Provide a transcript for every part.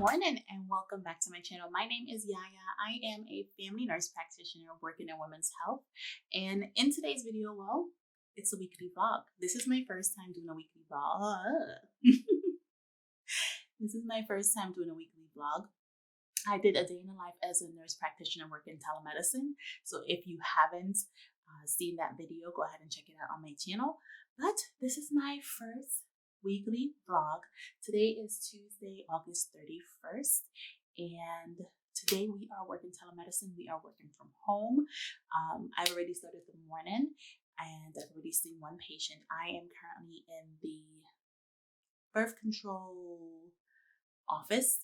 morning and welcome back to my channel. My name is Yaya. I am a family nurse practitioner working in women's health. And in today's video, well, it's a weekly vlog. This is my first time doing a weekly vlog. This is my first time doing a weekly vlog. I did a day in the life as a nurse practitioner working telemedicine. So if you haven't seen that video, go ahead and check it out on my channel. But this is my first weekly vlog. Today is Tuesday, August 31st, and today we are working telemedicine. We are working from home. I've already started the morning and I've already seen one patient. I am currently in the birth control office.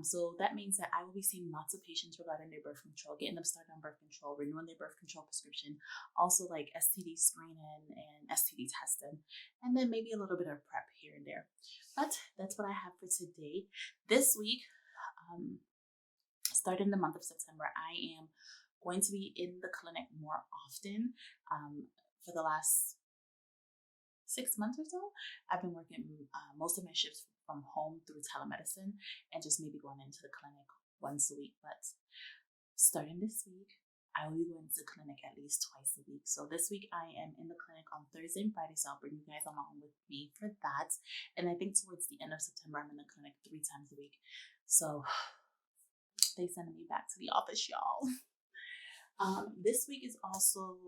So that means that I will be seeing lots of patients regarding their birth control, getting them started on birth control, renewing their birth control prescription, also like STD screening and STD testing, and then maybe a little bit of prep here and there. But that's what I have for today. This week, starting the month of September, I am going to be in the clinic more often. For the last 6 months or so, I've been working most of my shifts from home through telemedicine and just maybe going into the clinic once a week. But starting this week, I will be going to the clinic at least twice a week. So this week I am in the clinic on Thursday and Friday, so I'll bring you guys along with me for that. And I think towards the end of September, I'm in the clinic 3 times a week. So they sending me back to the office, y'all. This week is also,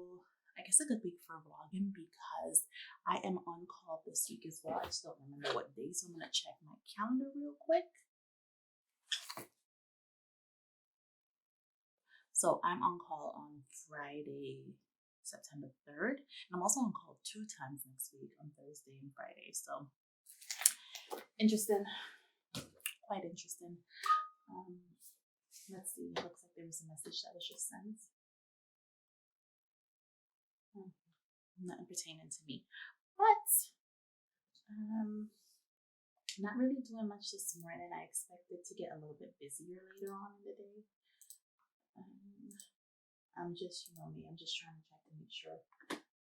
I guess, a good week for vlogging because I am on call this week as well. I just don't remember what day, so I'm going to check my calendar real quick. So I'm on call on Friday, September 3rd, and I'm also on call 2 times next week on Thursday and Friday. So interesting, quite interesting. Let's see, it looks like there was a message that was just sent. Nothing pertaining to me, but not really doing much this morning. I expected to get a little bit busier later on in the day. I'm just, you know me, I'm just trying to check to make sure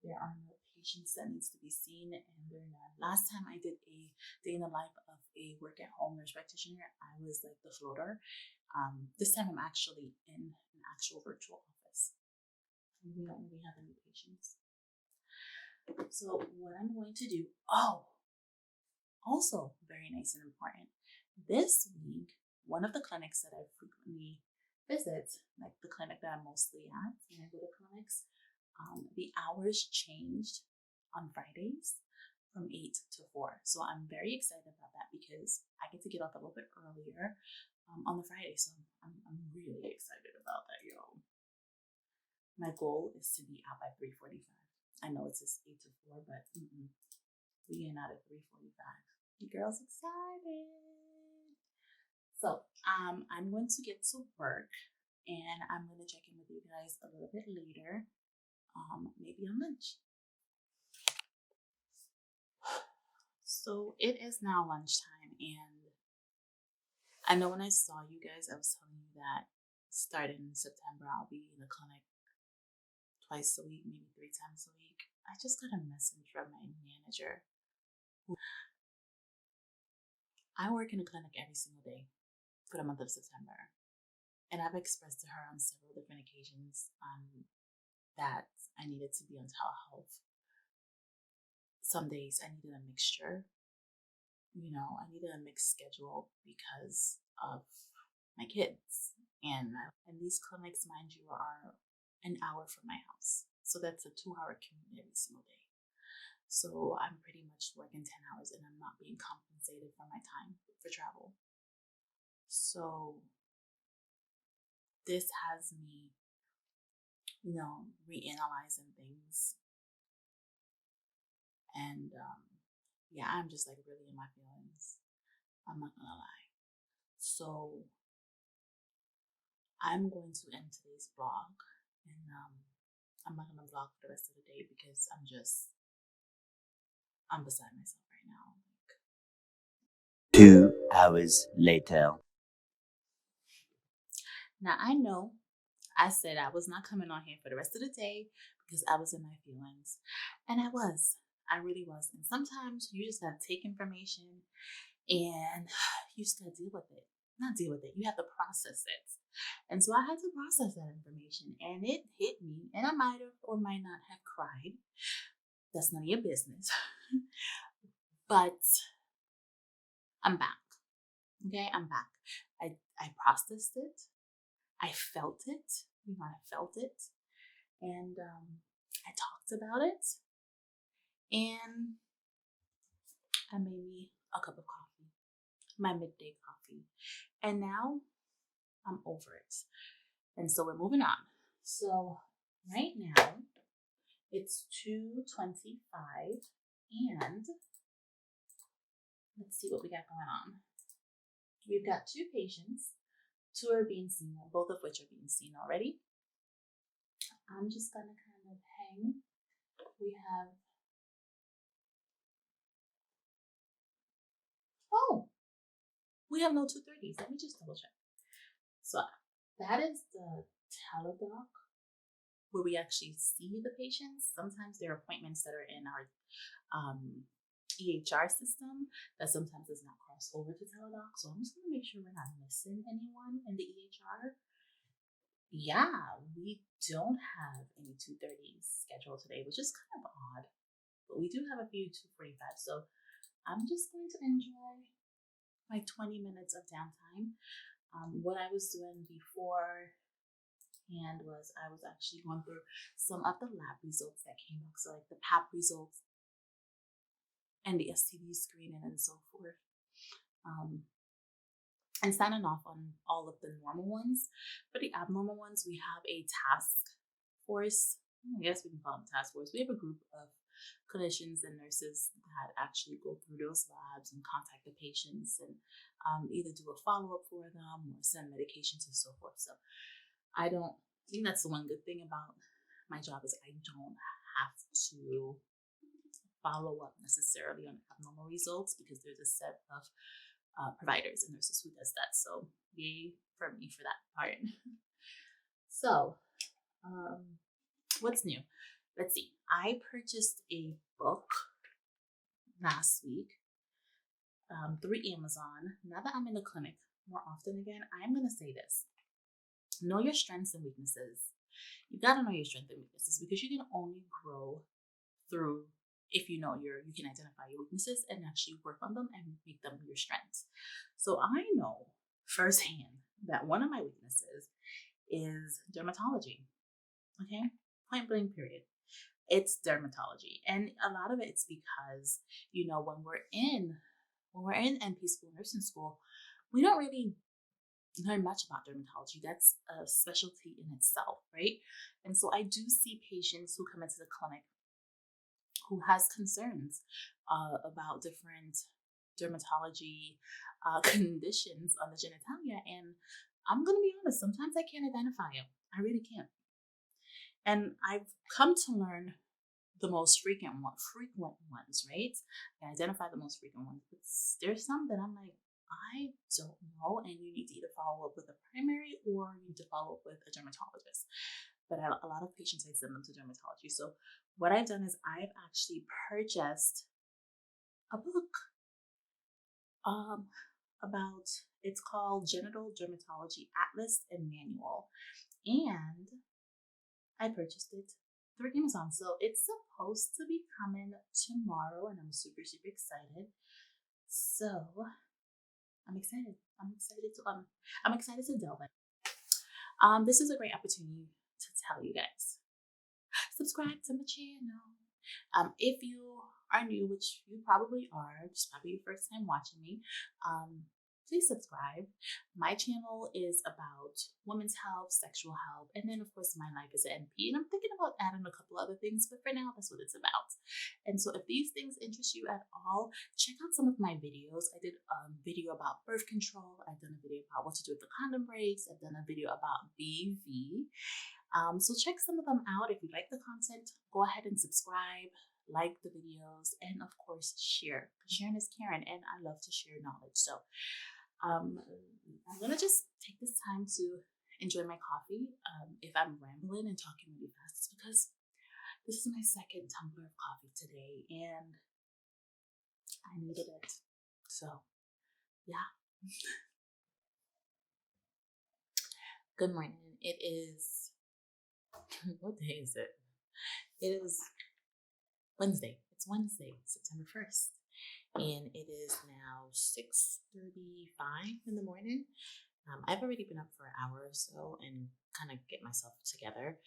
there are no patients that needs to be seen, and they're not. Last time I did a day in the life of a work at home nurse practitioner, I was like the floater. This time I'm actually in an actual virtual office. We don't really have any patients. So what I'm going to do, also very nice and important, this week, one of the clinics that I frequently visit, like the clinic that I'm mostly at when I go to clinics, the hours changed on Fridays from 8 to 4. So I'm very excited about that because I get to get off a little bit earlier on the Friday. So I'm really excited about that, y'all. My goal is to be out by 3:45. I know it says 8 to 4, but we ain't out at 3:45. The girl's excited. So I'm going to get to work and I'm going to check in with you guys a little bit later, maybe on lunch. So it is now lunchtime, and I know when I saw you guys, I was telling you that starting in September, I'll be in the clinic twice a week, maybe 3 times a week. I just got a message from my manager. I work in a clinic every single day for the month of September. And I've expressed to her on several different occasions that I needed to be on telehealth. Some days I needed a mixture. I needed a mixed schedule because of my kids. And these clinics, mind you, are an hour from my house. So that's a 2-hour commute every single day. So I'm pretty much working 10 hours and I'm not being compensated for my time for travel. So this has me, reanalyzing things. And I'm just like really in my feelings. I'm not gonna lie. So I'm going to end today's vlog, and I'm not gonna vlog for the rest of the day because I'm beside myself right now. 2 hours later. Now I know I said I was not coming on here for the rest of the day because I was in my feelings, and I really was. And sometimes you just gotta take information and you just gotta deal with it. not deal with it, you have to process it. And so I had to process that information, and it hit me, and I might have or might not have cried. That's none of your business. But I'm back. Okay, I'm back. I processed it. I felt it. I felt it. And I talked about it. And I made me a cup of coffee, my midday coffee. And now I'm over it. And so we're moving on. So right now it's 2:25, and let's see what we got going on. We've got 2 patients. 2 are being seen, both of which are being seen already. I'm just gonna kind of hang. We have no 2:30s. Let me just double check. So that is the teledoc where we actually see the patients. Sometimes there are appointments that are in our EHR system that sometimes does not cross over to teledoc. So I'm just going to make sure we're not missing anyone in the EHR. Yeah, we don't have any 2:30s scheduled today, which is kind of odd. But we do have a few 2:45. So I'm just going to enjoy my 20 minutes of downtime. What I was doing before and I was actually going through some of the lab results that came up, so like the PAP results and the STD screening and so forth, and signing off on all of the normal ones. For the abnormal ones, we have a task force. I guess we can call them task force. We have a group of clinicians and nurses that actually go through those labs and contact the patients and either do a follow-up for them or send medications and so forth. So I think that's the one good thing about my job is I don't have to follow up necessarily on abnormal results because there's a set of providers and nurses who does that. So yay for me for that part. So what's new? Let's see. I purchased a book last week through Amazon. Now that I'm in the clinic more often again, I'm going to say this. Know your strengths and weaknesses. You got to know your strengths and weaknesses because you can only grow through if you can identify your weaknesses and actually work on them and make them your strengths. So I know firsthand that one of my weaknesses is dermatology. Okay? Point blank period. It's dermatology. And a lot of it's because, when we're in NP school, nursing school, we don't really learn much about dermatology. That's a specialty in itself, right? And so I do see patients who come into the clinic who has concerns about different dermatology conditions on the genitalia. And I'm going to be honest, sometimes I can't identify them. I really can't. And I've come to learn the most frequent ones, right? I identify the most frequent ones. But there's some that I'm like, I don't know, and you need to either follow up with a primary or you need to follow up with a dermatologist. But a lot of patients, I send them to dermatology. So what I've done is I've actually purchased a book about, it's called Genital Dermatology Atlas and Manual. And I purchased it through Amazon. So it's supposed to be coming tomorrow, and I'm super, super excited. So I'm excited. I'm excited to delve in. This is a great opportunity to tell you guys. Subscribe to my channel. If you are new, which you probably are, it's probably your first time watching me, please subscribe. My channel is about women's health, sexual health, and then of course my life as an NP. And I'm thinking about adding a couple other things, but for now, that's what it's about. And so if these things interest you at all, check out some of my videos. I did a video about birth control. I've done a video about what to do with the condom breaks. I've done a video about BV. So check some of them out. If you like the content, go ahead and subscribe, like the videos, and of course share. Sharing is caring, and I love to share knowledge. So I'm gonna just take this time to enjoy my coffee. If I'm rambling and talking really fast, it's because this is my second tumbler of coffee today, and I needed it. So yeah. Good morning. It is, what day is it? It is Wednesday. It's Wednesday, September 1st. And it is now 6:35 in the morning. I've already been up for an hour or so and kind of get myself together.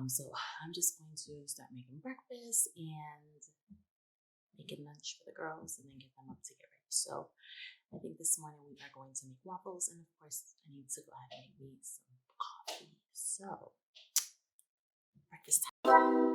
So I'm just going to start making breakfast and making lunch for the girls and then get them up to get ready. So I think this morning we are going to make waffles, and of course I need to go ahead and make me some coffee. So breakfast time.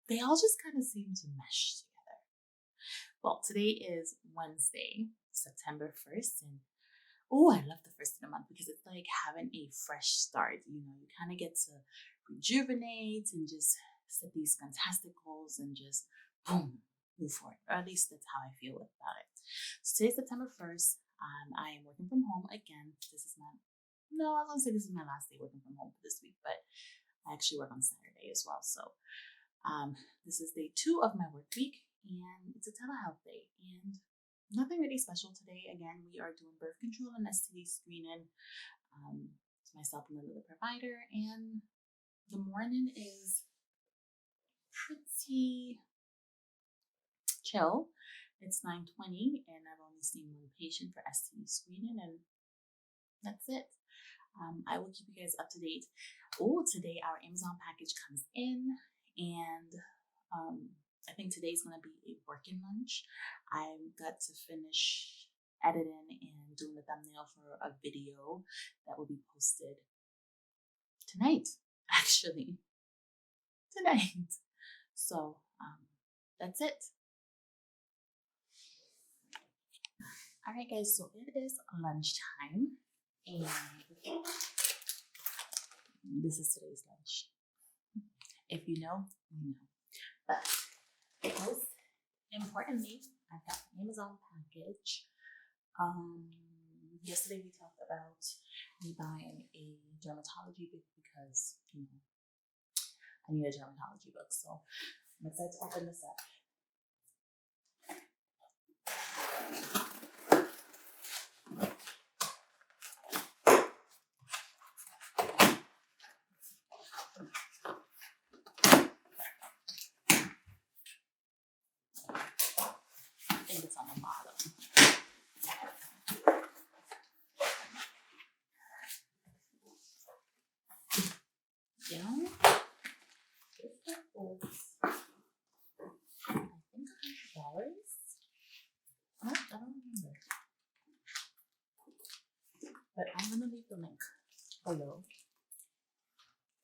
They all just kind of seem to mesh together. Well, today is Wednesday, September 1st, and I love the first of the month because it's like having a fresh start. You kind of get to rejuvenate and just set these fantastic goals and just boom, move forward. Or at least that's how I feel about it. So today's September 1st. I am working from home again. This is I was gonna say this is my last day working from home for this week, but I actually work on Saturday as well. So this is day 2 of my work week, and it's a telehealth day. And nothing really special today. Again, we are doing birth control and STD screening. It's myself and another provider, and the morning is pretty chill. It's 9:20 and I've only seen one patient for STD screening, and that's it. I will keep you guys up to date. Today our Amazon package comes in, and I think today's going to be a working lunch. I got to finish editing and doing the thumbnail for a video that will be posted tonight, actually. Tonight. So that's it. All right, guys, so it is lunchtime, and this is today's lunch. If you know, you know. But most importantly, I've got an Amazon package. Yesterday we talked about me buying a dermatology book because, I need a dermatology book. So I'm excited to open this up. I think it's on the bottom. Yeah. This book was, I think, $100. No, I don't remember. But I'm gonna leave the link below.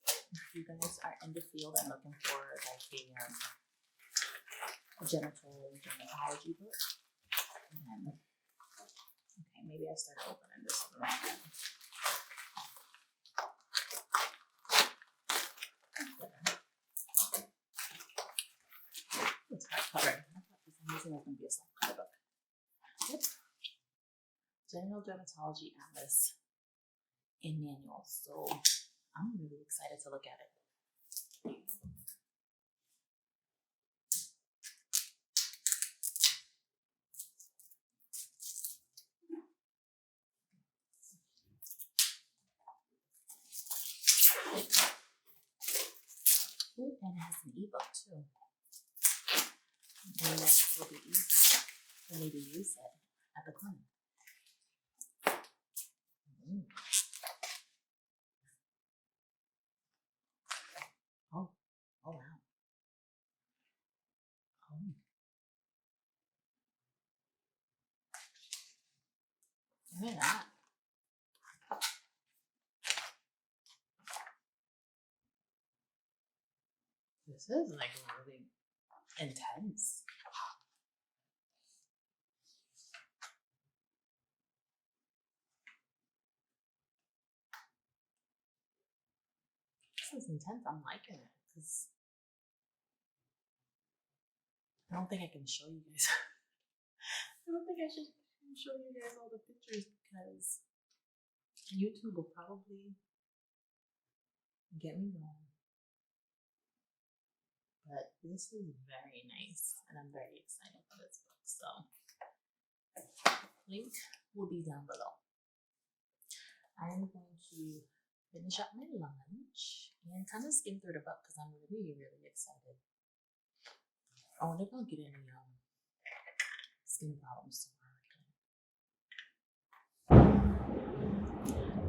If you guys are in the field and looking for like a dermatology book, and okay, maybe I started opening this one right now. It's hardcover. I thought for some reason it was going to be a softcover book. Yep. General Dermatology Atlas in manual. So I'm really excited to look at it. Ooh, and it has an ebook too. And then it will be easy for me to use it at the clinic. Oh wow. Look at that. This is like really intense. This is intense. I'm liking it because I don't think I can show you guys. I don't think I should show you guys all the pictures because YouTube will probably get me wrong. But this is very nice, and I'm very excited for this book. So, link will be down below. I am going to finish up my lunch and kind of skim through the book because I'm really, really excited. I wonder if I'll get any skin problems tomorrow.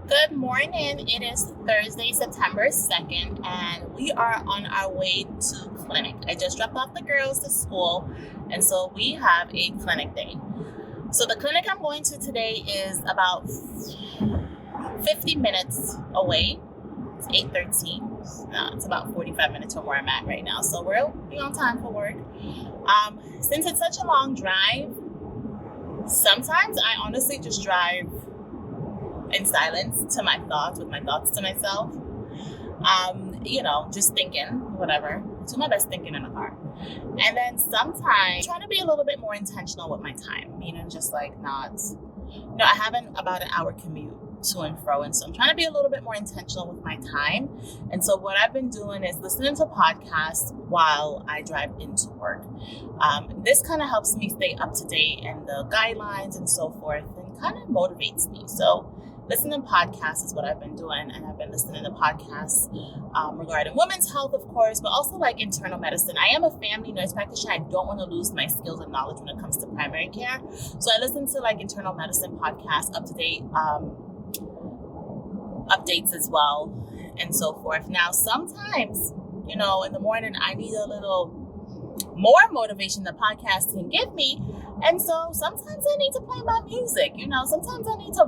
Good morning. It is Thursday, September 2nd, and we are on our way to clinic. I just dropped off the girls to school, and so we have a clinic day. So the clinic I'm going to today is about 50 minutes away. It's 8:13. It's about 45 minutes from where I'm at right now, so we'll be on time for work. Since it's such a long drive, sometimes I honestly just drive in silence to my thoughts, with my thoughts to myself. Just thinking, whatever. Do my best thinking in the car. And then sometimes trying to be a little bit more intentional with my time, just like not, I have about an hour commute to and fro. And so I'm trying to be a little bit more intentional with my time. And so what I've been doing is listening to podcasts while I drive into work. This kind of helps me stay up to date and the guidelines and so forth, and kind of motivates me. So, listening to podcasts is what I've been doing, and I've been listening to podcasts regarding women's health, of course, but also like internal medicine. I am a family nurse practitioner. I don't want to lose my skills and knowledge when it comes to primary care, so I listen to like internal medicine podcasts, up to date updates as well, and so forth. Now, sometimes, in the morning, I need a little more motivation the podcast can give me. And so sometimes I need to play my music, sometimes I need to,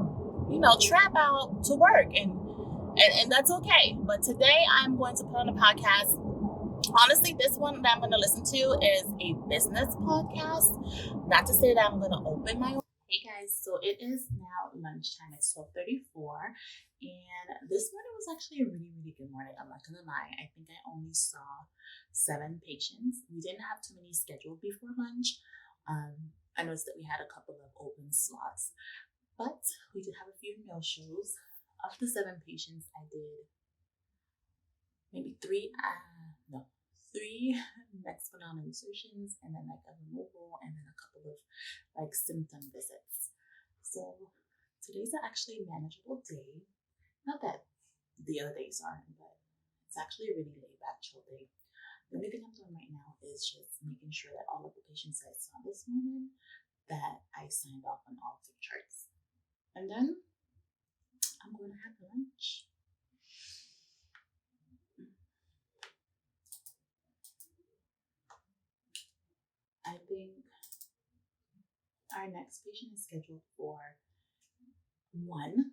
trap out to work, and that's okay. But today I'm going to put on a podcast. Honestly, this one that I'm going to listen to is a business podcast. Not to say that I'm going to open my own. Hey guys, so it is now lunchtime. It's 12:34, and this morning was actually a really, really good morning. I'm not gonna lie. I think I only saw 7 patients. We didn't have too many scheduled before lunch. I noticed that we had a couple of open slots, but we did have a few no-shows. Of the 7 patients, I did maybe 3 Nexplanon insertions, and then like a removal, and then a couple of like symptom visits. So today's actually a manageable day. Not that the other days aren't, but it's actually a really laid back, chill day. The only thing I'm doing right now is just making sure that all of the patients I saw this morning, that I signed off on all of their charts. And then I'm going to have lunch. I think our next patient is scheduled for 1.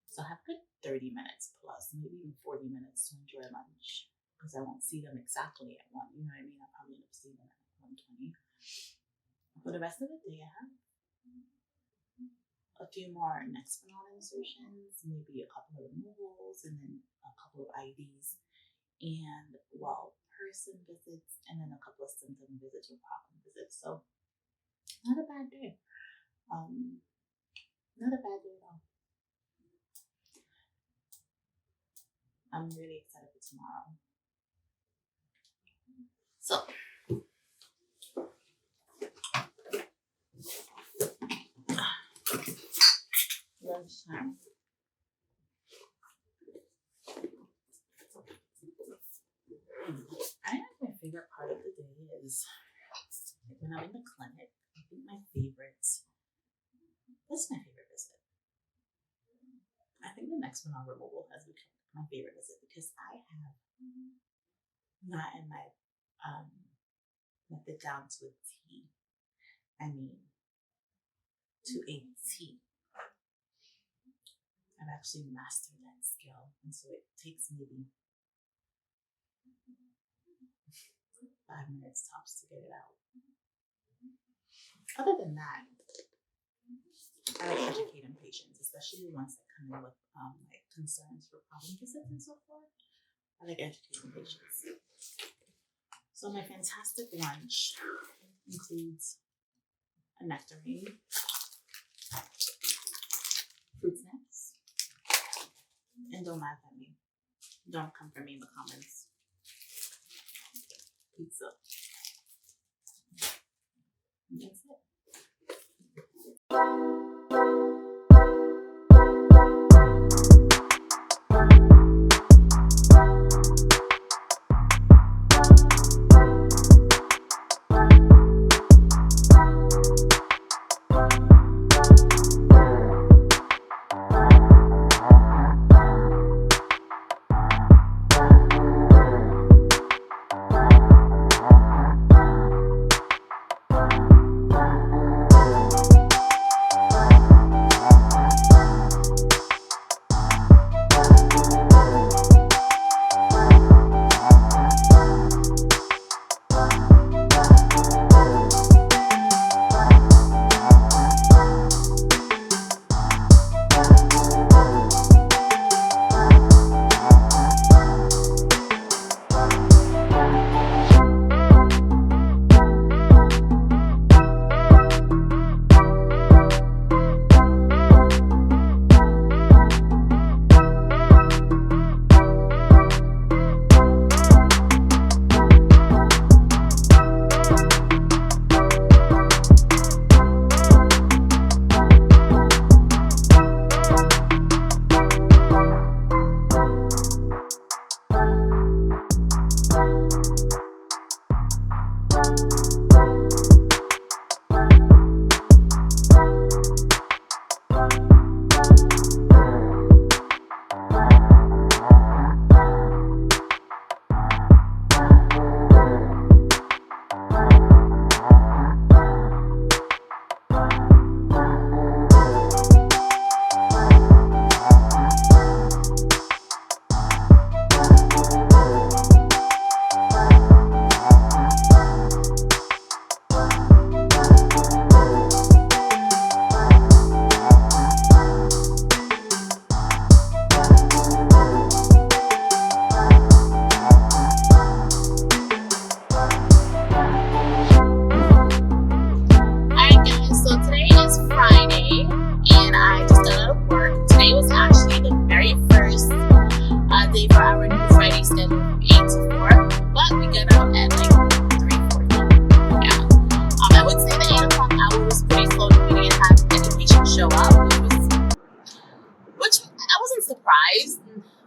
So I have like 30 minutes plus, maybe even 40 minutes to enjoy lunch, because I won't see them exactly at 1. You know what I mean? I'll probably end up seeing them at 1:20. For the rest of the day, I have a few more Nexplanon insertions, maybe a couple of removals, and then a couple of IVs, and person visits, and then a couple of symptom visits or problem visits. So not a bad day. Not a bad day at all. I'm really excited for tomorrow. So lunchtime. I think my favorite part of the day is when I'm in the clinic. I think what's my favorite visit? I think the next one on removal has become my favorite visit, because I have gotten my method down to a T. I mean, to a T. I've actually mastered that skill, and so it takes maybe 5 minutes tops to get it out. Other than that, I like educating patients, especially the ones that come in with like concerns for problem visits and so forth. I like educating patients. So my fantastic lunch includes a nectarine, fruit snacks, and don't laugh at me. Don't come for me in the comments. Pizza. And that's it.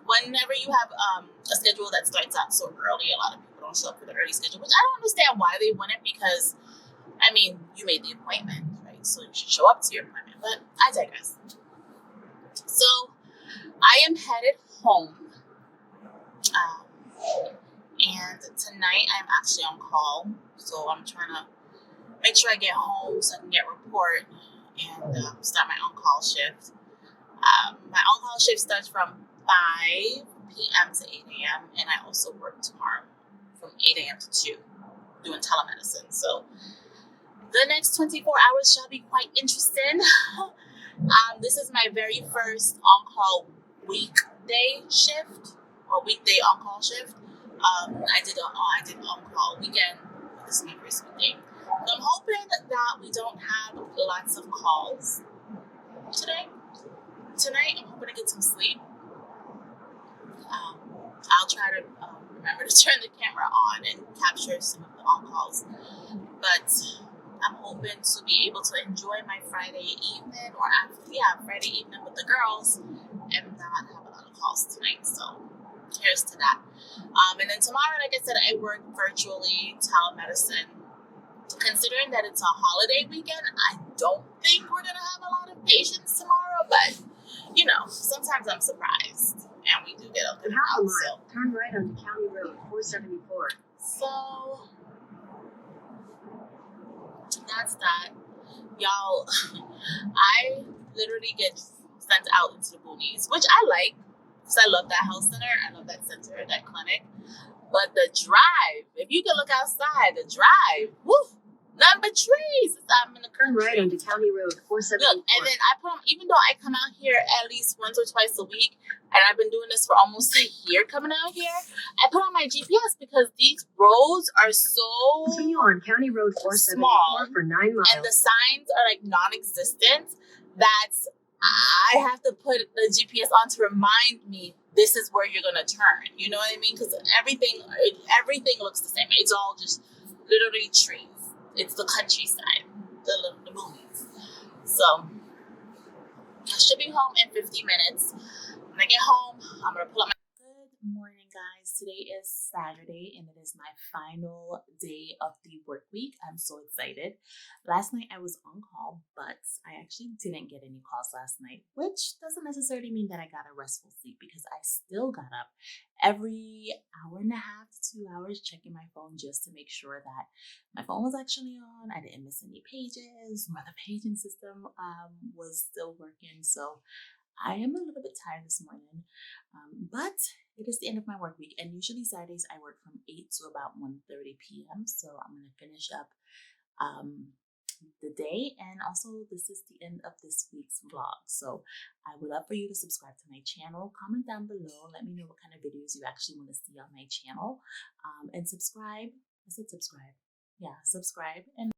whenever you have a schedule that starts out so early, a lot of people don't show up for the early schedule, which I don't understand why they wouldn't, because, I mean, you made the appointment, right? So you should show up to your appointment, but I digress. So I am headed home, and tonight I'm actually on call, so I'm trying to make sure I get home so I can get a report and start my on-call shift. My on-call shift starts from 5 p.m. to 8 a.m. and I also work tomorrow from 8 a.m. to 2 doing telemedicine. So the next 24 hours shall be quite interesting. This is my very first on-call weekday shift or weekday on-call shift. I did on-call weekend. This is my first weekday. So I'm hoping that we don't have lots of calls today. Tonight, I'm hoping to get some sleep. I'll try to remember to turn the camera on and capture some of the on-calls. But I'm hoping to be able to enjoy my Friday evening Friday evening with the girls and not have a lot of calls tonight. So here's to that. And then tomorrow, like I said, I work virtually, telemedicine. Considering that it's a holiday weekend, I don't think we're going to have a lot of patients tomorrow, but sometimes I'm surprised, and we do get a good amount. So turn right onto County Road 474. So that's that, y'all. I literally get sent out into the boonies, which I like, because I love that health center, I love that center, that clinic. But the drive, if you can look outside, the drive, woo, nothing but trees. I'm in the Turn country. right onto County Road 474. Look, and then I put on, even though I come out here at least once or twice a week, and I've been doing this for almost a year coming out here, I put on my GPS because these roads are so Continue on County Road 474 small, for 9 miles. and the signs are like non-existent, that I have to put the GPS on to remind me this is where you're gonna turn. You know what I mean? Because everything looks the same. It's all just literally trees. It's the countryside, the boonies. So I should be home in 50 minutes. When I get home, I'm gonna pull up my. Good morning, guys. Today is Saturday, and it is my final day of the work week. I'm so excited. Last night I was on call, but I actually didn't get any calls last night, which doesn't necessarily mean that I got a restful sleep, because I still got up every hour and a half to 2 hours checking my phone just to make sure that my phone was actually on. I didn't miss any pages, or the paging system was still working. So I am a little bit tired this morning, but it is the end of my work week, and usually Saturdays I work from 8 to about 1:30 p.m. So I'm going to finish up the day, and also this is the end of this week's vlog. So I would love for you to subscribe to my channel. Comment down below, let me know what kind of videos you actually want to see on my channel, and subscribe. I said subscribe. Yeah, subscribe. And